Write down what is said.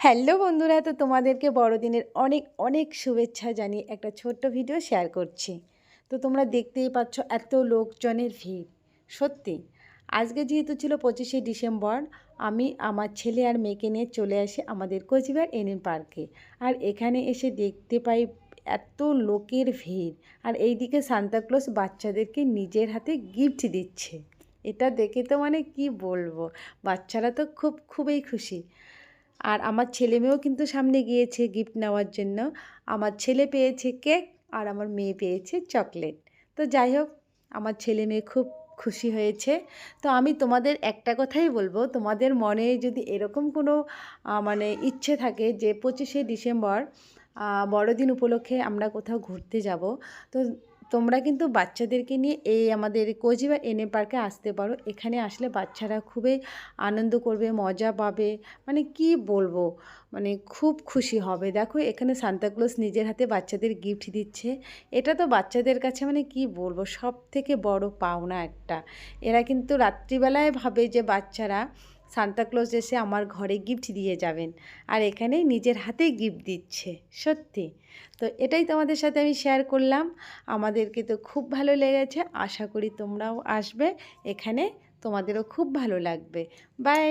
Hello বন্ধুরা, তো তোমাদেরকে বড়দিনের অনেক অনেক শুভেচ্ছা জানিয়ে একটা ছোট্ট ভিডিও শেয়ার করছি। তো তোমরা দেখতেই পাচ্ছ এত লোকজনের ভিড়। সত্যি আজকে যেহেতু ছিল 25শে ডিসেম্বর, আমি আমার ছেলে আর মেয়েকে নিয়ে চলে আসি আমাদের কোচবিহার এনএন পার্কে। আর এখানে এসে দেখতে পাই এত লোকের ভিড়। আর এইদিকে সান্তাক্লজ বাচ্চাদেরকে নিজের হাতে গিফট দিচ্ছে। এটা দেখে তো মানে কি বলবো, বাচ্চারা তো খুবই খুশি। আর আমার ছেলে মেয়েও কিন্তু সামনে গিয়েছে গিফট নেওয়ার জন্য। আমার ছেলে পেয়েছে কেক আর আমার মেয়ে পেয়েছে চকলেট। তো যাই হোক, আমার ছেলে মেয়ে খুব খুশি হয়েছে। তো আমি তোমাদের একটা কথাই বলবো, তোমাদের মনে যদি এরকম কোনো মানে ইচ্ছে থাকে যে 25শে ডিসেম্বর বড়দিন উপলক্ষে আমরা কোথাও ঘুরতে যাব, তো তোমরা কিন্তু বাচ্চাদেরকে নিয়ে এই আমাদের কোচবিহার এনএ পার্কে আসতে পারো। এখানে আসলে বাচ্চারা খুবই আনন্দ করবে, মজা পাবে। মানে কি বলবো, মানে খুব খুশি হবে। দেখো এখানে সান্তাক্লজ নিজের হাতে বাচ্চাদের গিফট দিচ্ছে। এটা তো বাচ্চাদের কাছে মানে কি বলবো, সব থেকে বড় পাওনা একটা। এরা কিন্তু রাত্রিবেলায় ভাবে যে বাচ্চারা সান্তাক্লজ এসে আমার ঘরে গিফট দিয়ে যাবেন, আর এখানে নিজের হাতেই গিফট দিচ্ছে। সত্যি, তো এটাই তোমাদের সাথে আমি শেয়ার করলাম। আমাদেরকে তো খুব ভালো লেগেছে, আশা করি তোমরাও আসবে এখানে, তোমাদেরও খুব ভালো লাগবে। বাই।